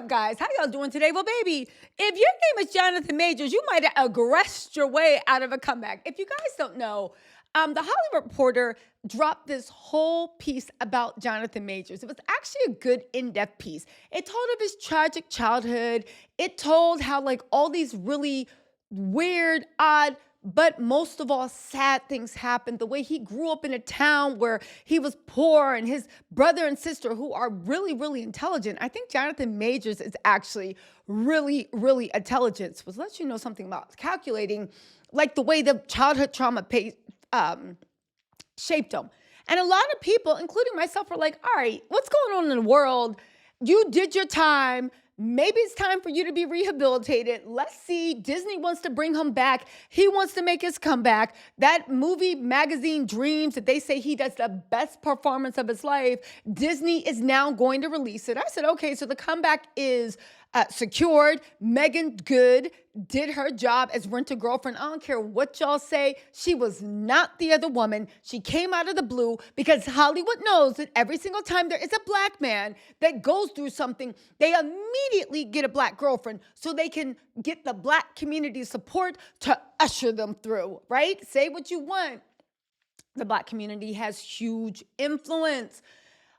up, guys? How y'all doing today? Well, baby, if your name is Jonathan Majors, you might have aggressed your way out of a comeback. If you guys don't know, the Hollywood Reporter dropped this whole piece about Jonathan Majors. It was actually a good in-depth piece. It told of his tragic childhood. It told how like all these really weird, odd, but most of all, sad things happened. The way he grew up in a town where he was poor and his brother and sister, who are really, really intelligent. I think Jonathan Majors is actually really, really intelligent. So let you know something about calculating, like the way the childhood trauma shaped him. And a lot of people, including myself, are like, all right, what's going on in the world? You did your time. Maybe it's time for you to be rehabilitated. Let's see. Disney wants to bring him back. He wants to make his comeback. That movie magazine Dreams that they say he does the best performance of his life, Disney is now going to release it. I said, okay, so the comeback is secured. Meagan Good did her job as Rent-A-Girlfriend. I don't care what y'all say. She was not the other woman. She came out of the blue because Hollywood knows that every single time there is a black man that goes through something, they immediately get a black girlfriend so they can get the black community support to usher them through, right? Say what you want. The black community has huge influence.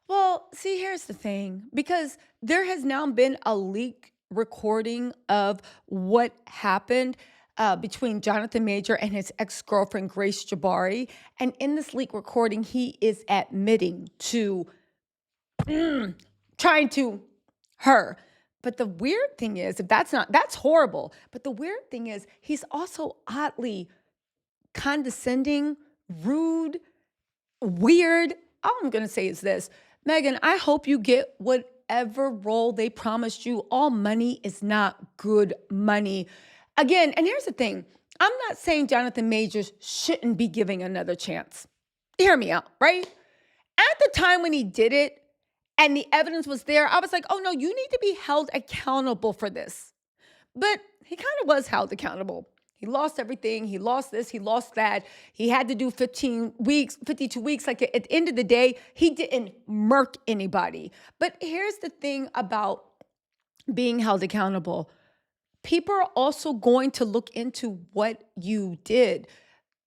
Well, see, here's the thing, because there has now been a leak recording of what happened between Jonathan Major and his ex-girlfriend, Grace Jabari. And in this leak recording, he is admitting to trying to her. But the weird thing is, if that's horrible. But the weird thing is, he's also oddly condescending, rude, weird. All I'm going to say is this. Meagan, I hope you get whatever role they promised you. All money is not good money. Again, and here's the thing. I'm not saying Jonathan Majors shouldn't be giving another chance. Hear me out, right? At the time when he did it and the evidence was there, I was like, oh no, you need to be held accountable for this. But he kind of was held accountable. He lost everything. He lost this. He lost that. He had to do 15 weeks, 52 weeks. Like at the end of the day, he didn't murk anybody. But here's the thing about being held accountable. People are also going to look into what you did.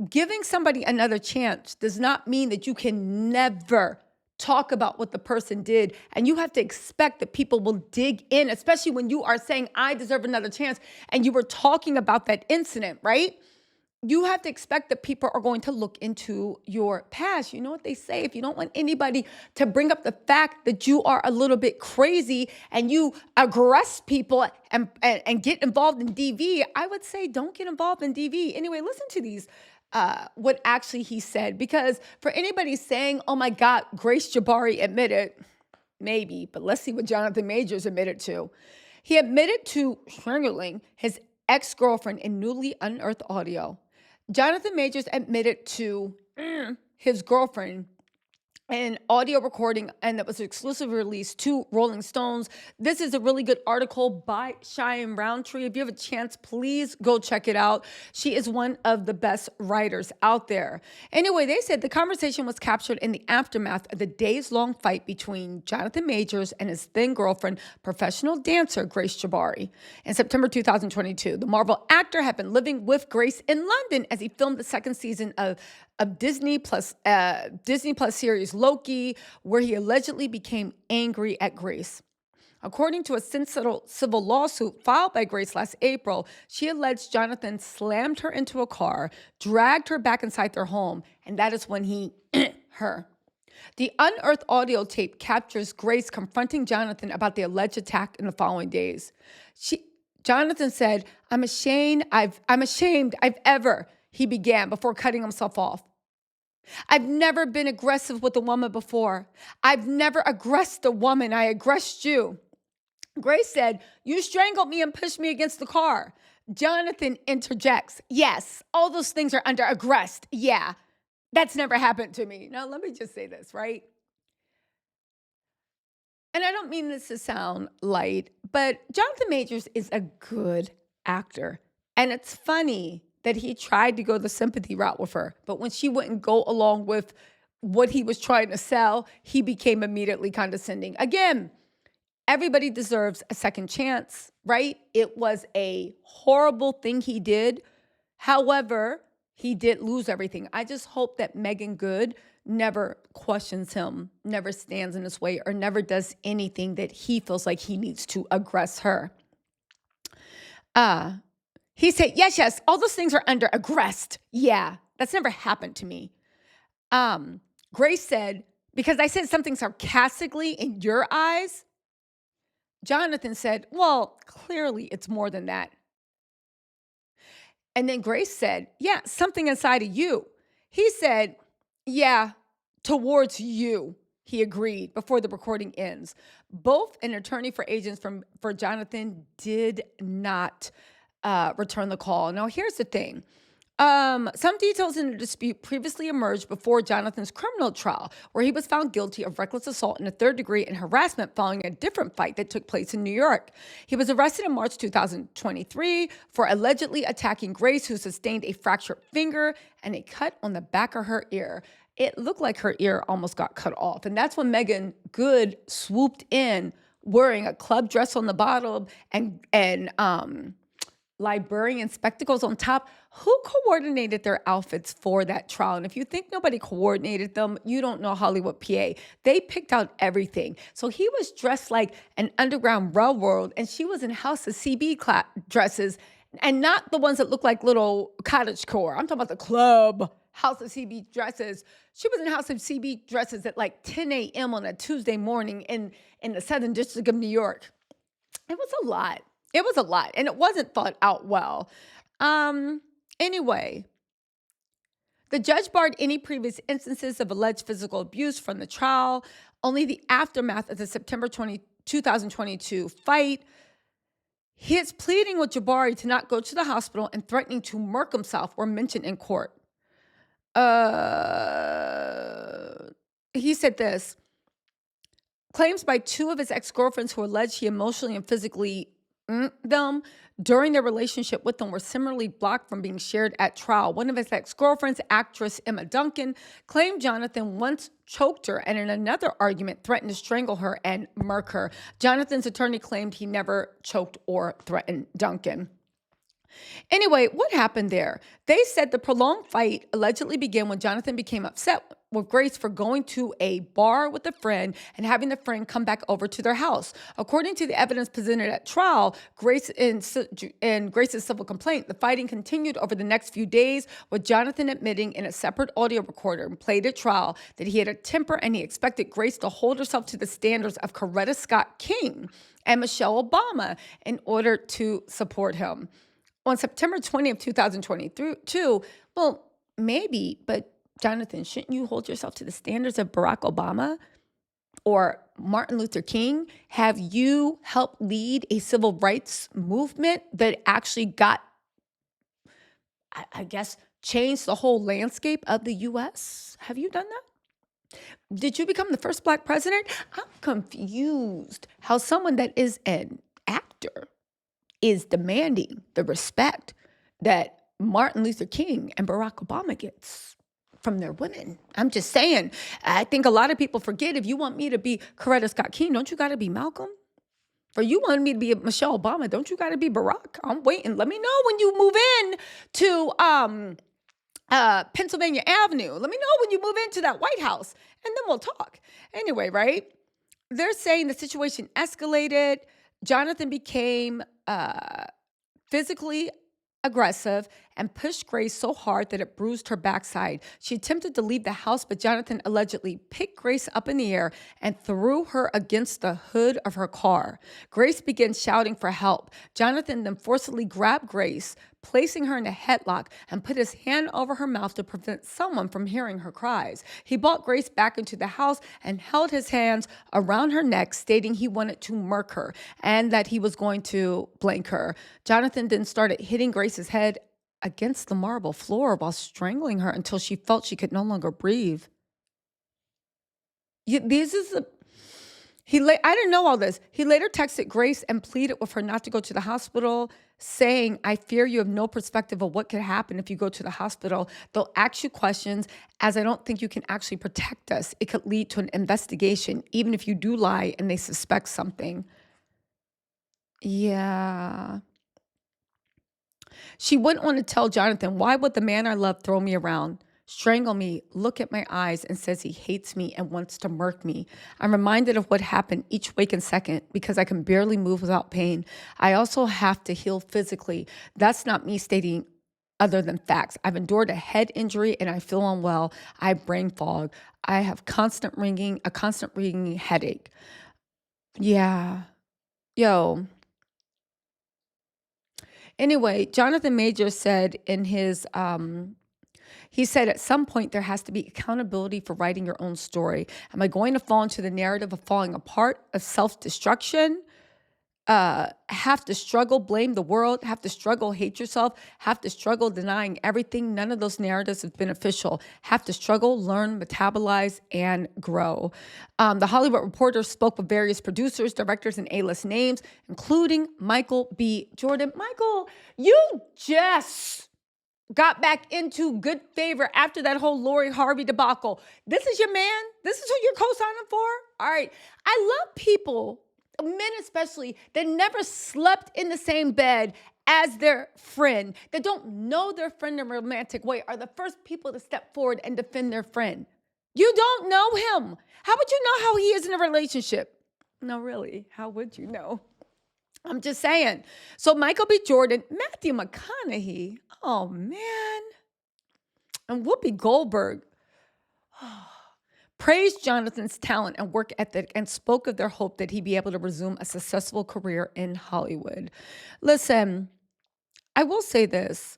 Giving somebody another chance does not mean that you can never talk about what the person did. And you have to expect that people will dig in, especially when you are saying, I deserve another chance. And you were talking about that incident, right? You have to expect that people are going to look into your past. You know what they say? If you don't want anybody to bring up the fact that you are a little bit crazy and you aggress people and get involved in DV, I would say don't get involved in DV. Anyway, listen to these. What actually he said, because for anybody saying, oh my God, Grace Jabari admitted, maybe, but let's see what Jonathan Majors admitted to. He admitted to strangling his ex-girlfriend in newly unearthed audio. Jonathan Majors admitted to his girlfriend an audio recording, and that was exclusively released to Rolling Stones. This is a really good article by Cheyenne Roundtree. If you have a chance, please go check it out. She is one of the best writers out there. Anyway, they said the conversation was captured in the aftermath of the days-long fight between Jonathan Majors and his then girlfriend, professional dancer Grace Jabari. In September 2022, the Marvel actor had been living with Grace in London as he filmed the second season of Disney Plus series Loki, where he allegedly became angry at Grace. According to a civil lawsuit filed by Grace last April, she alleged Jonathan slammed her into a car, dragged her back inside their home, and that is when he her. The unearthed audio tape captures Grace confronting Jonathan about the alleged attack in the following days. Jonathan said, I'm ashamed I've ever, he began before cutting himself off. I've never been aggressive with a woman before. I've never aggressed a woman. I aggressed you. Grace said, you strangled me and pushed me against the car. Jonathan interjects, yes, all those things are under aggressed. Yeah, that's never happened to me. Now, let me just say this, right? And I don't mean this to sound light, but Jonathan Majors is a good actor. And it's funny that he tried to go the sympathy route with her. But when she wouldn't go along with what he was trying to sell, he became immediately condescending. Again, Everybody deserves a second chance, right? It was a horrible thing he did. However, he did lose everything. I just hope that Meagan Good never questions him, never stands in his way, or never does anything that he feels like he needs to aggress her. He said, yes, all those things are under aggressed. Yeah, that's never happened to me. Grace said, because I said something sarcastically in your eyes, Jonathan said, well, clearly it's more than that. And then Grace said, yeah, something inside of you. He said, yeah, towards you. He agreed before the recording ends. Both an attorney for agents for Jonathan did not return the call. Now, here's the thing. Some details in the dispute previously emerged before Jonathan's criminal trial, where he was found guilty of reckless assault in the third degree and harassment following a different fight that took place in New York. He was arrested in March 2023 for allegedly attacking Grace, who sustained a fractured finger and a cut on the back of her ear. It looked like her ear almost got cut off. And that's when Meagan Good swooped in wearing a club dress on the bottom and librarian spectacles on top. Who coordinated their outfits for that trial? And if you think nobody coordinated them, you don't know Hollywood, PA. They picked out everything. So he was dressed like an Underground Railroad, and she was in House of CB dresses, and not the ones that look like little cottagecore. I'm talking about the club House of CB dresses. She was in House of CB dresses at like 10 a.m. on a Tuesday morning in the Southern District of New York. It was a lot. It was a lot, and it wasn't thought out well. Anyway, the judge barred any previous instances of alleged physical abuse from the trial. Only the aftermath of the September 2022 fight. His pleading with Jabari to not go to the hospital and threatening to murk himself were mentioned in court. He said this. Claims by two of his ex-girlfriends who alleged he emotionally and physically them during their relationship with them were similarly blocked from being shared at trial. One of his ex-girlfriends, actress Emma Duncan, claimed Jonathan once choked her and in another argument threatened to strangle her and murk her. Jonathan's attorney claimed he never choked or threatened Duncan. Anyway, what happened there? They said the prolonged fight allegedly began when Jonathan became upset with Grace for going to a bar with a friend and having the friend come back over to their house. According to the evidence presented at trial, Grace and Grace's civil complaint, the fighting continued over the next few days, with Jonathan admitting in a separate audio recorder played at trial that he had a temper and he expected Grace to hold herself to the standards of Coretta Scott King and Michelle Obama in order to support him. On September 20th, 2022, well, maybe, but Jonathan, shouldn't you hold yourself to the standards of Barack Obama or Martin Luther King? Have you helped lead a civil rights movement that actually got, I guess, changed the whole landscape of the U.S.? Have you done that? Did you become the first Black president? I'm confused how someone that is an actor is demanding the respect that Martin Luther King and Barack Obama gets from their women. I'm just saying, I think a lot of people forget, if you want me to be Coretta Scott King, don't you got to be Malcolm? Or you want me to be Michelle Obama, don't you got to be Barack? I'm waiting. Let me know when you move in to Pennsylvania Avenue. Let me know when you move into that White House, and then we'll talk. Anyway, right? They're saying the situation escalated. Jonathan became physically aggressive and pushed Grace so hard that it bruised her backside. She attempted to leave the house, but Jonathan allegedly picked Grace up in the air and threw her against the hood of her car. Grace began shouting for help. Jonathan then forcibly grabbed Grace, placing her in a headlock, and put his hand over her mouth to prevent someone from hearing her cries. He brought Grace back into the house and held his hands around her neck, stating he wanted to murk her and that he was going to blank her. Jonathan then started hitting Grace's head against the marble floor while strangling her until she felt she could no longer breathe. I didn't know all this. He later texted Grace and pleaded with her not to go to the hospital, saying, I fear you have no perspective of what could happen if you go to the hospital. They'll ask you questions, as I don't think you can actually protect us. It could lead to an investigation, even if you do lie and they suspect something. Yeah. She wouldn't want to tell Jonathan, why would the man I love throw me around, strangle me, look at my eyes, and says he hates me and wants to murk me? I'm reminded of what happened each waking second because I can barely move without pain. I also have to heal physically. That's not me stating other than facts. I've endured a head injury and I feel unwell. I have brain fog. I have a constant ringing headache. Yeah. Yo. Anyway, Jonathan Major said in his he said at some point there has to be accountability for writing your own story. Am I going to fall into the narrative of falling apart, of self-destruction? Have to struggle, blame the world, have to struggle, hate yourself, have to struggle, denying everything. None of those narratives is beneficial. Have to struggle, learn, metabolize, and grow. The Hollywood Reporter spoke with various producers, directors, and A-list names, including Michael B. Jordan. Michael, you just got back into good favor after that whole Lori Harvey debacle. This is your man? This is who you're co-signing for? All right. I love people, men especially, that never slept in the same bed as their friend, that don't know their friend in a romantic way, are the first people to step forward and defend their friend. You don't know him. How would you know how he is in a relationship? No, really, how would you know? I'm just saying. So Michael B. Jordan, Matthew McConaughey, oh man, and Whoopi Goldberg praised Jonathan's talent and work ethic and spoke of their hope that he'd be able to resume a successful career in Hollywood. Listen, I will say this.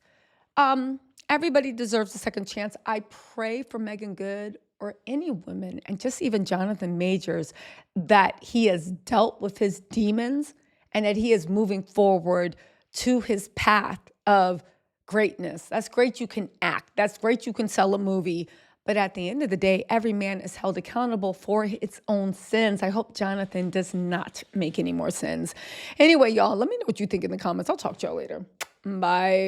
Everybody deserves a second chance. I pray for Meagan Good or any woman, and just even Jonathan Majors, that he has dealt with his demons and that he is moving forward to his path of greatness. That's great you can act. That's great you can sell a movie. But at the end of the day, every man is held accountable for its own sins. I hope Jonathan does not make any more sins. Anyway, y'all, let me know what you think in the comments. I'll talk to y'all later. Bye.